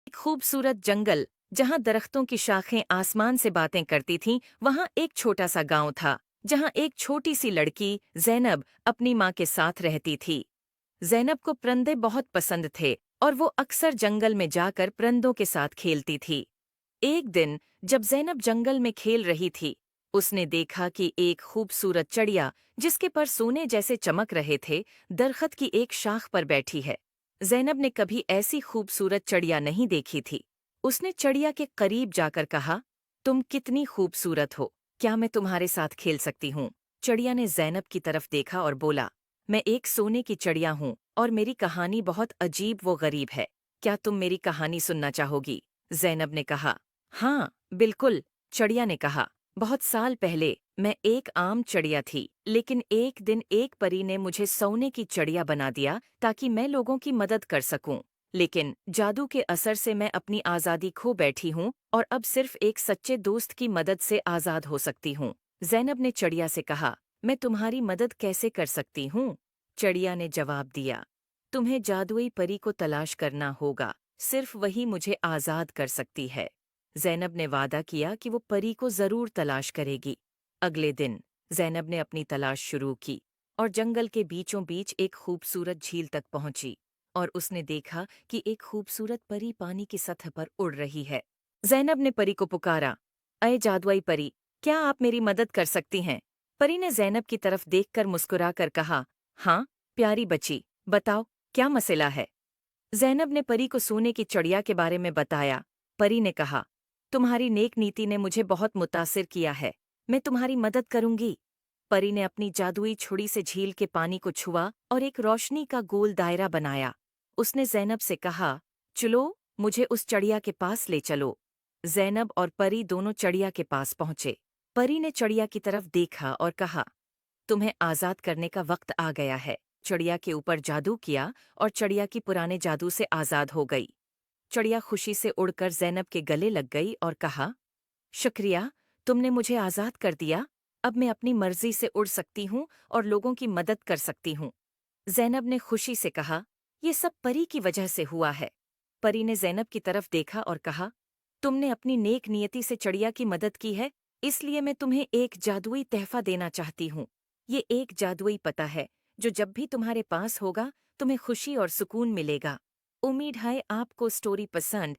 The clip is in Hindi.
एक खूबसूरत जंगल जहां दरख्तों की शाखें आसमान से बातें करती थीं, वहां एक छोटा सा गांव था जहां एक छोटी सी लड़की जैनब अपनी माँ के साथ रहती थी। जैनब को परिंदे बहुत पसंद थे और वो अक्सर जंगल में जाकर परिंदों के साथ खेलती थी। एक दिन जब जैनब जंगल में खेल रही थी, उसने देखा कि एक खूबसूरत चिड़िया जिसके पर सोने जैसे चमक रहे थे, दरख्त की एक शाख पर बैठी है। जैनब ने कभी ऐसी खूबसूरत चिड़िया नहीं देखी थी। उसने चिड़िया के करीब जाकर कहा, तुम कितनी खूबसूरत हो, क्या मैं तुम्हारे साथ खेल सकती हूँ? चिड़िया ने जैनब की तरफ देखा और बोला, मैं एक सोने की चिड़िया हूँ और मेरी कहानी बहुत अजीब व गरीब है। क्या तुम मेरी कहानी सुनना चाहोगी? जैनब ने कहा। हाँ, बिल्कुल, चिड़िया ने कहा। बहुत साल पहले मैं एक आम चिड़िया थी, लेकिन एक दिन एक परी ने मुझे सोने की चिड़िया बना दिया ताकि मैं लोगों की मदद कर सकूं। लेकिन जादू के असर से मैं अपनी आज़ादी खो बैठी हूँ और अब सिर्फ एक सच्चे दोस्त की मदद से आज़ाद हो सकती हूँ। जैनब ने चिड़िया से कहा, मैं तुम्हारी मदद कैसे कर सकती हूँ? चिड़िया ने जवाब दिया, तुम्हें जादुई परी को तलाश करना होगा, सिर्फ वही मुझे आज़ाद कर सकती है। जैनब ने वादा किया कि वो परी को जरूर तलाश करेगी। अगले दिन जैनब ने अपनी तलाश शुरू की और जंगल के बीचों बीच एक खूबसूरत झील तक पहुंची और उसने देखा कि एक खूबसूरत परी पानी की सतह पर उड़ रही है। जैनब ने परी को पुकारा, अये जादुई परी, क्या आप मेरी मदद कर सकती हैं? परी ने जैनब की तरफ देखकर मुस्कुराकर कहा, हाँ, प्यारी बच्ची, बताओ, क्या मसला है? जैनब ने परी को सोने की चिड़िया के बारे में बताया। परी ने कहा, तुम्हारी नेक नीति ने मुझे बहुत मुतासिर किया है, मैं तुम्हारी मदद करूंगी। परी ने अपनी जादुई छुरी से झील के पानी को छुआ और एक रोशनी का गोल दायरा बनाया। उसने जैनब से कहा, चलो, मुझे उस चिड़िया के पास ले चलो। जैनब और परी दोनों चिड़िया के पास पहुंचे। परी ने चिड़िया की तरफ देखा और कहा, तुम्हें आज़ाद करने का वक्त आ गया है। चिड़िया के ऊपर जादू किया और चिड़िया की पुराने जादू से आज़ाद हो गई। चिड़िया खुशी से उड़कर जैनब के गले लग गई और कहा, शुक्रिया, तुमने मुझे आज़ाद कर दिया। अब मैं अपनी मर्जी से उड़ सकती हूँ और लोगों की मदद कर सकती हूँ। जैनब ने खुशी से कहा, ये सब परी की वजह से हुआ है। परी ने जैनब की तरफ देखा और कहा, तुमने अपनी नेक नियति से चिड़िया की मदद की है, इसलिए मैं तुम्हें एक जादुई तहफा देना चाहती हूँ। ये एक जादुई पता है, जो जब भी तुम्हारे पास होगा, तुम्हें खुशी और सुकून मिलेगा। उम्मीद है आपको स्टोरी पसंद